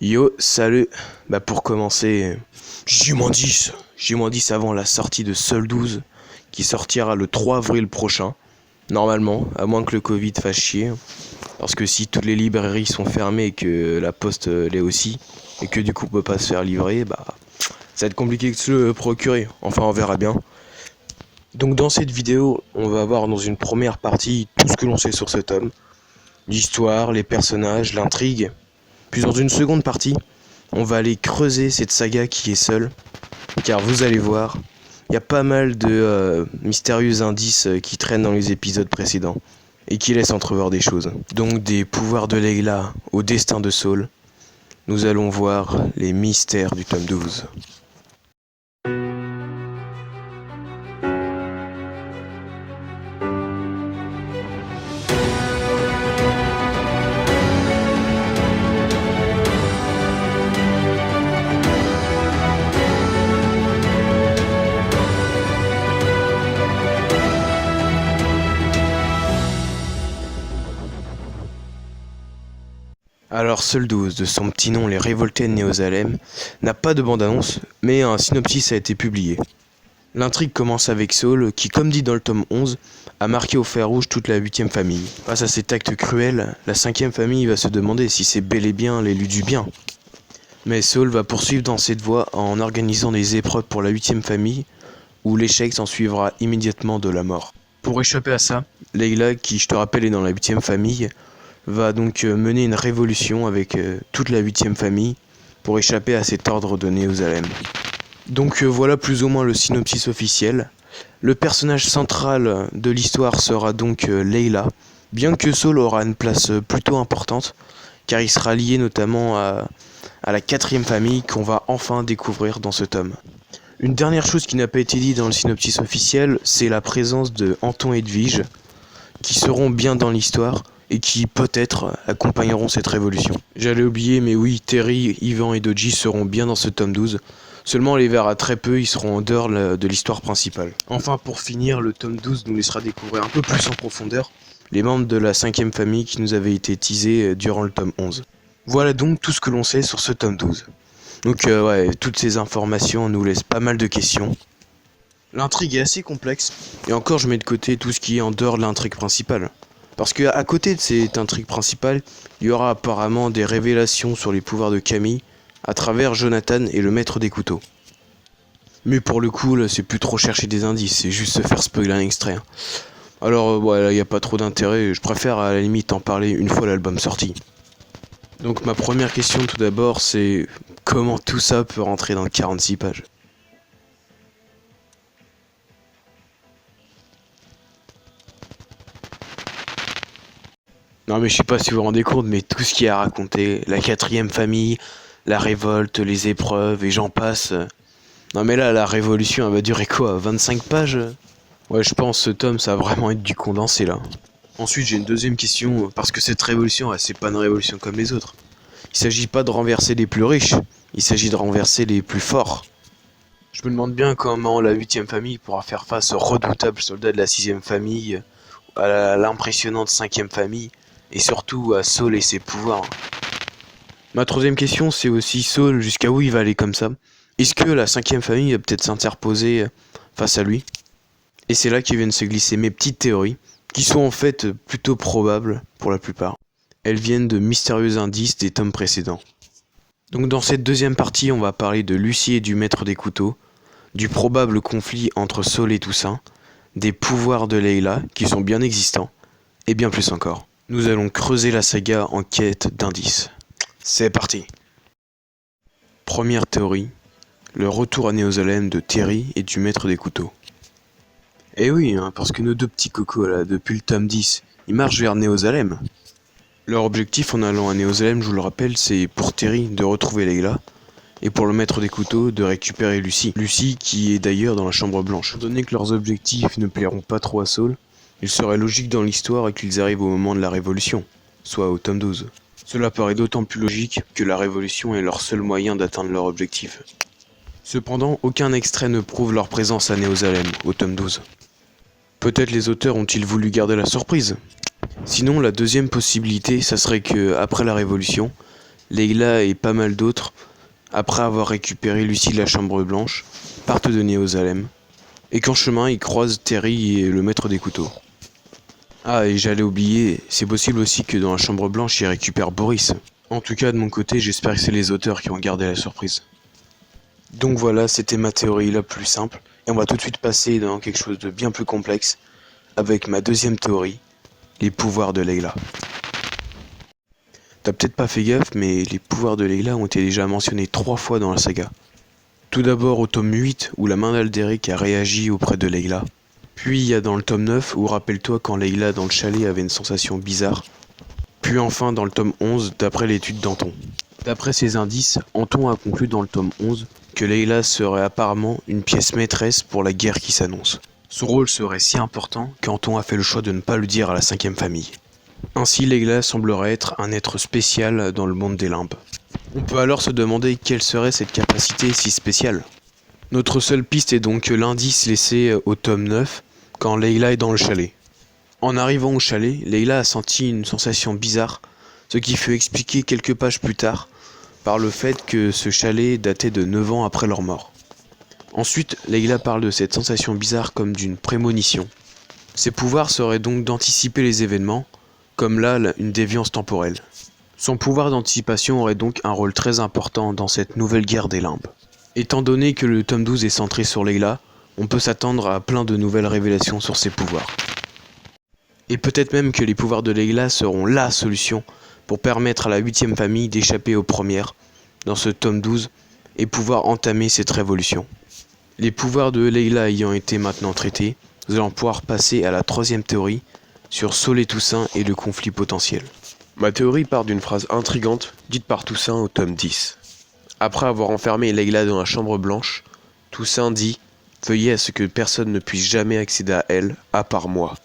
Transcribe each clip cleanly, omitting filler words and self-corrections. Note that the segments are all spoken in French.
Yo, salut. Pour commencer, J-10 avant la sortie de Sol 12, qui sortira le 3 avril prochain. Normalement, à moins que le Covid fasse chier. Parce que si toutes les librairies sont fermées et que la poste l'est aussi, et que du coup on peut pas se faire livrer, ça va être compliqué de se le procurer. Enfin, on verra bien. Donc dans cette vidéo, on va voir dans une première partie tout ce que l'on sait sur ce tome. L'histoire, les personnages, l'intrigue. Puis dans une seconde partie, on va aller creuser cette saga qui est seule, car vous allez voir, il y a pas mal de mystérieux indices qui traînent dans les épisodes précédents, et qui laissent entrevoir des choses. Donc des pouvoirs de Layla au destin de Saul, nous allons voir les mystères du tome 12. Alors Sol 12, de son petit nom Les Révoltés de Néosalem, n'a pas de bande-annonce, mais un synopsis a été publié. L'intrigue commence avec Saul, qui comme dit dans le tome 11, a marqué au fer rouge toute la 8ème famille. Face à cet acte cruel, la 5ème famille va se demander si c'est bel et bien l'élu du bien. Mais Saul va poursuivre dans cette voie en organisant des épreuves pour la 8ème famille, où l'échec s'en suivra immédiatement de la mort. Pour échapper à ça, Layla, qui je te rappelle est dans la 8ème famille, va donc mener une révolution avec toute la 8ème famille pour échapper à cet ordre de Néosalem. Donc voilà plus ou moins le synopsis officiel. Le personnage central de l'histoire sera donc Layla, bien que Saul aura une place plutôt importante, car il sera lié notamment à la 4ème famille qu'on va enfin découvrir dans ce tome. Une dernière chose qui n'a pas été dite dans le synopsis officiel, c'est la présence de Anton et Edwige, qui seront bien dans l'histoire, et qui peut-être accompagneront cette révolution. J'allais oublier, mais oui, Terry, Ivan et Doji seront bien dans ce tome 12. Seulement on les verra très peu, ils seront en dehors de l'histoire principale. Enfin pour finir, le tome 12 nous laissera découvrir un peu plus en profondeur les membres de la 5ème famille qui nous avaient été teasés durant le tome 11. Voilà donc tout ce que l'on sait sur ce tome 12. Donc ouais, toutes ces informations nous laissent pas mal de questions. L'intrigue est assez complexe, et encore je mets de côté tout ce qui est en dehors de l'intrigue principale. Parce qu'à côté de cette intrigue principale, il y aura apparemment des révélations sur les pouvoirs de Camille à travers Jonathan et le maître des couteaux. Mais pour le coup, là, c'est plus trop chercher des indices, c'est juste se faire spoiler un extrait. Alors, voilà, il n'y a pas trop d'intérêt, je préfère à la limite en parler une fois l'album sorti. Donc ma première question tout d'abord, c'est comment tout ça peut rentrer dans 46 pages ? Non mais je sais pas si vous vous rendez compte, mais tout ce qu'il y a à raconter, la 4ème famille, la révolte, les épreuves et j'en passe. Non mais là, la révolution, elle va durer quoi, 25 pages? Ouais, je pense ce tome, ça va vraiment être du condensé là. Ensuite, j'ai une deuxième question, parce que cette révolution, c'est pas une révolution comme les autres. Il s'agit pas de renverser les plus riches, il s'agit de renverser les plus forts. Je me demande bien comment la 8ème famille pourra faire face aux redoutables soldats de la 6ème famille, à l'impressionnante 5ème famille, et surtout à Saul et ses pouvoirs. Ma troisième question, c'est aussi Saul, jusqu'à où il va aller comme ça? Est-ce que la 5ème famille va peut-être s'interposer face à lui? Et c'est là que viennent se glisser mes petites théories, qui sont en fait plutôt probables pour la plupart. Elles viennent de mystérieux indices des tomes précédents. Donc dans cette deuxième partie, on va parler de Lucie et du maître des couteaux, du probable conflit entre Saul et Toussaint, des pouvoirs de Layla, qui sont bien existants, et bien plus encore. Nous allons creuser la saga en quête d'indices. C'est parti. Première théorie, le retour à Néosalem de Terry et du maître des couteaux. Eh oui, parce que nos deux petits cocos là, depuis le tome 10, ils marchent vers Néosalem. Leur objectif en allant à Néosalem, je vous le rappelle, c'est pour Terry de retrouver Layla, et pour le maître des couteaux de récupérer Lucie. Lucie qui est d'ailleurs dans la chambre blanche. Étant donné que leurs objectifs ne plairont pas trop à Saul, il serait logique dans l'histoire qu'ils arrivent au moment de la révolution, soit au tome 12. Cela paraît d'autant plus logique que la révolution est leur seul moyen d'atteindre leur objectif. Cependant, aucun extrait ne prouve leur présence à Néosalem, au tome 12. Peut-être les auteurs ont-ils voulu garder la surprise. Sinon, la deuxième possibilité, ça serait que, après la révolution, Leila et pas mal d'autres, après avoir récupéré Lucie de la Chambre Blanche, partent de Jérusalem, et qu'en chemin ils croisent Terry et le maître des couteaux. Ah, et j'allais oublier, c'est possible aussi que dans la Chambre Blanche ils récupèrent Boris. En tout cas de mon côté, j'espère que c'est les auteurs qui ont gardé la surprise. Donc voilà, c'était ma théorie la plus simple, et on va tout de suite passer dans quelque chose de bien plus complexe, avec ma deuxième théorie, les pouvoirs de Leila. T'as peut-être pas fait gaffe, mais les pouvoirs de Leila ont été déjà mentionnés 3 fois dans la saga. Tout d'abord au tome 8, où la main d'Alderic a réagi auprès de Leila. Puis il y a dans le tome 9, où rappelle-toi quand Leila dans le chalet avait une sensation bizarre. Puis enfin dans le tome 11, d'après l'étude d'Anton. D'après ces indices, Anton a conclu dans le tome 11 que Leila serait apparemment une pièce maîtresse pour la guerre qui s'annonce. Son rôle serait si important qu'Anton a fait le choix de ne pas le dire à la 5e famille. Ainsi, Leila semblerait être un être spécial dans le monde des limbes. On peut alors se demander quelle serait cette capacité si spéciale. Notre seule piste est donc l'indice laissé au tome 9, quand Leila est dans le chalet. En arrivant au chalet, Leila a senti une sensation bizarre, ce qui fut expliqué quelques pages plus tard, par le fait que ce chalet datait de 9 ans après leur mort. Ensuite, Leila parle de cette sensation bizarre comme d'une prémonition. Ses pouvoirs seraient donc d'anticiper les événements, comme là une déviance temporelle. Son pouvoir d'anticipation aurait donc un rôle très important dans cette nouvelle guerre des limbes. Étant donné que le tome 12 est centré sur Leila, on peut s'attendre à plein de nouvelles révélations sur ses pouvoirs. Et peut-être même que les pouvoirs de Leila seront LA solution pour permettre à la 8e famille d'échapper aux premières, dans ce tome 12, et pouvoir entamer cette révolution. Les pouvoirs de Leila ayant été maintenant traités, nous allons pouvoir passer à la 3e théorie, sur Saul et Toussaint et le conflit potentiel. Ma théorie part d'une phrase intrigante dite par Toussaint au tome 10. Après avoir enfermé Leila dans la chambre blanche, Toussaint dit « Veuillez à ce que personne ne puisse jamais accéder à elle, à part moi ».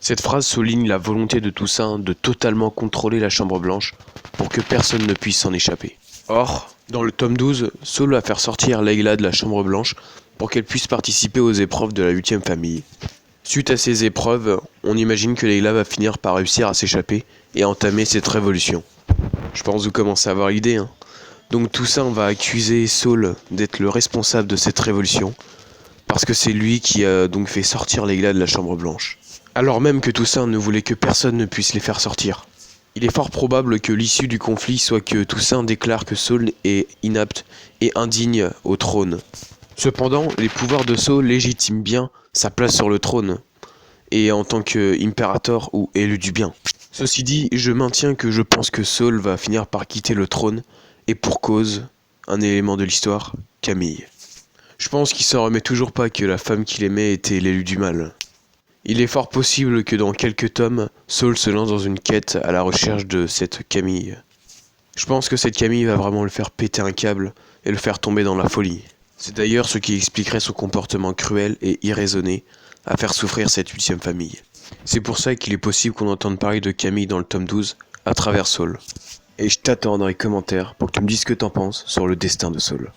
Cette phrase souligne la volonté de Toussaint de totalement contrôler la chambre blanche pour que personne ne puisse s'en échapper. Or, dans le tome 12, Saul va faire sortir Leila de la chambre blanche pour qu'elle puisse participer aux épreuves de la 8e famille. Suite à ces épreuves, on imagine que Leila va finir par réussir à s'échapper et entamer cette révolution. Je pense que vous commencez à avoir l'idée, hein. Donc Toussaint va accuser Saul d'être le responsable de cette révolution, parce que c'est lui qui a donc fait sortir Leila de la chambre blanche. Alors même que Toussaint ne voulait que personne ne puisse les faire sortir. Il est fort probable que l'issue du conflit soit que Toussaint déclare que Saul est inapte et indigne au trône. Cependant, les pouvoirs de Saul légitiment bien sa place sur le trône, et en tant qu'impérator ou élu du bien. Ceci dit, je maintiens que je pense que Saul va finir par quitter le trône, et pour cause, un élément de l'histoire, Camille. Je pense qu'il s'en remet toujours pas que la femme qu'il aimait était l'élu du mal. Il est fort possible que dans quelques tomes, Saul se lance dans une quête à la recherche de cette Camille. Je pense que cette Camille va vraiment le faire péter un câble et le faire tomber dans la folie. C'est d'ailleurs ce qui expliquerait son comportement cruel et irraisonné à faire souffrir cette 8e famille. C'est pour ça qu'il est possible qu'on entende parler de Camille dans le tome 12 à travers Saul. Et je t'attends dans les commentaires pour que tu me dises ce que t'en penses sur le destin de Saul.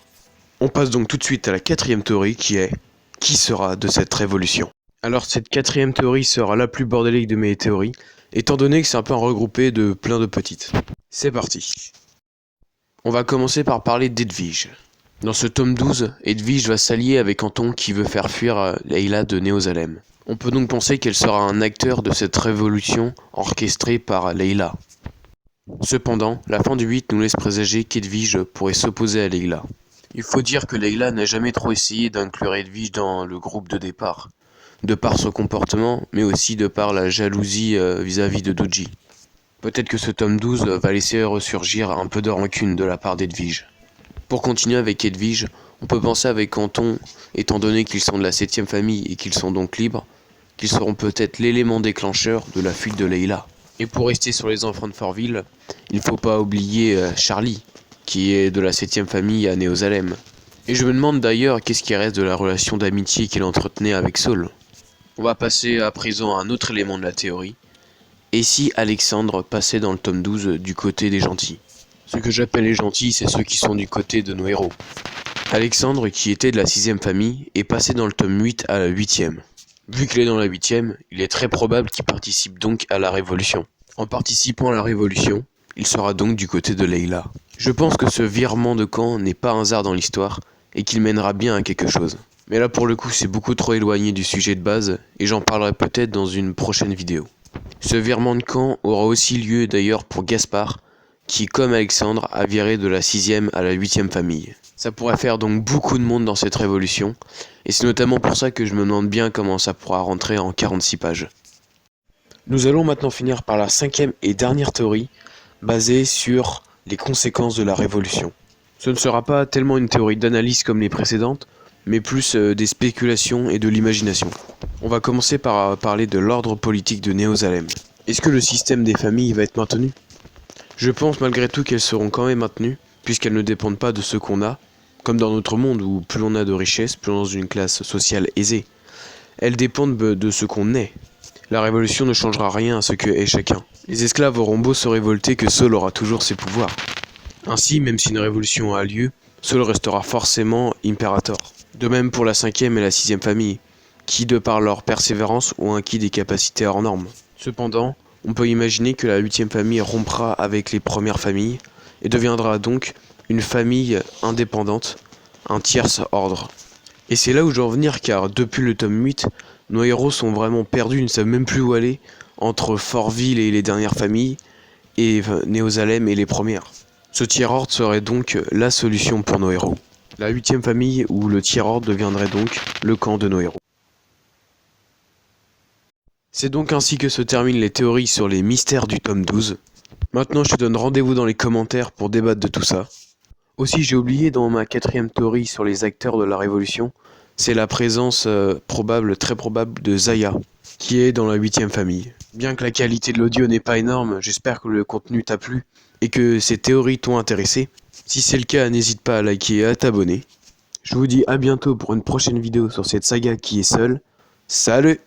On passe donc tout de suite à la 4e théorie qui est « Qui sera de cette révolution ?» Alors cette 4e théorie sera la plus bordélique de mes théories, étant donné que c'est un peu un regroupé de plein de petites. C'est parti. On va commencer par parler d'Edwige. Dans ce tome 12, Edwige va s'allier avec Anton qui veut faire fuir Leila de Jérusalem. On peut donc penser qu'elle sera un acteur de cette révolution orchestrée par Leila. Cependant, la fin du 8 nous laisse présager qu'Edwige pourrait s'opposer à Leila. Il faut dire que Leila n'a jamais trop essayé d'inclure Edwige dans le groupe de départ, de par son comportement, mais aussi de par la jalousie vis-à-vis de Doji. Peut-être que ce tome 12 va laisser ressurgir un peu de rancune de la part d'Edwige. Pour continuer avec Edwige, on peut penser avec Anton, étant donné qu'ils sont de la 7e famille et qu'ils sont donc libres, qu'ils seront peut-être l'élément déclencheur de la fuite de Leila. Et pour rester sur les enfants de Fortville, il ne faut pas oublier Charlie, qui est de la 7e famille à Jérusalem. Et je me demande d'ailleurs qu'est-ce qui reste de la relation d'amitié qu'il entretenait avec Saul. On va passer à présent à un autre élément de la théorie. Et si Alexandre passait dans le tome 12 du côté des gentils? Ce que j'appelle les gentils, c'est ceux qui sont du côté de nos héros. Alexandre, qui était de la 6e famille, est passé dans le tome 8 à la 8e. Vu qu'il est dans la 8e, il est très probable qu'il participe donc à la révolution. En participant à la révolution, il sera donc du côté de Layla. Je pense que ce virement de camp n'est pas un hasard dans l'histoire, et qu'il mènera bien à quelque chose. Mais là pour le coup c'est beaucoup trop éloigné du sujet de base, et j'en parlerai peut-être dans une prochaine vidéo. Ce virement de camp aura aussi lieu d'ailleurs pour Gaspard, qui comme Alexandre a viré de la 6e à la 8e famille. Ça pourrait faire donc beaucoup de monde dans cette révolution, et c'est notamment pour ça que je me demande bien comment ça pourra rentrer en 46 pages. Nous allons maintenant finir par la 5e et dernière théorie, basée sur les conséquences de la révolution. Ce ne sera pas tellement une théorie d'analyse comme les précédentes, mais plus des spéculations et de l'imagination. On va commencer par parler de l'ordre politique de Néo-Zalem. Est-ce que le système des familles va être maintenu ? Je pense malgré tout qu'elles seront quand même maintenues, puisqu'elles ne dépendent pas de ce qu'on a, comme dans notre monde où plus on a de richesses, plus on est dans une classe sociale aisée. Elles dépendent de ce qu'on est. La révolution ne changera rien à ce que est chacun. Les esclaves auront beau se révolter que Saul aura toujours ses pouvoirs. Ainsi, même si une révolution a lieu, Saul restera forcément impérator. De même pour la 5e et la 6e famille, qui de par leur persévérance ont acquis des capacités hors normes. Cependant, on peut imaginer que la 8e famille rompra avec les premières familles, et deviendra donc une famille indépendante, un tierce ordre. Et c'est là où je veux en venir car depuis le tome 8, nos héros sont vraiment perdus, ils ne savent même plus où aller, entre Fortville et les dernières familles, et Néo-Zalem et les premières. Ce tiers-ordre serait donc la solution pour nos héros. La 8e famille ou le tiers-ordre deviendrait donc le camp de nos héros. C'est donc ainsi que se terminent les théories sur les mystères du tome 12. Maintenant je te donne rendez-vous dans les commentaires pour débattre de tout ça. Aussi j'ai oublié dans ma 4e théorie sur les acteurs de la Révolution, c'est la présence très probable de Zaya, qui est dans la 8e famille. Bien que la qualité de l'audio n'est pas énorme, j'espère que le contenu t'a plu et que ces théories t'ont intéressé. Si c'est le cas, n'hésite pas à liker et à t'abonner. Je vous dis à bientôt pour une prochaine vidéo sur cette saga qui est seule. Salut!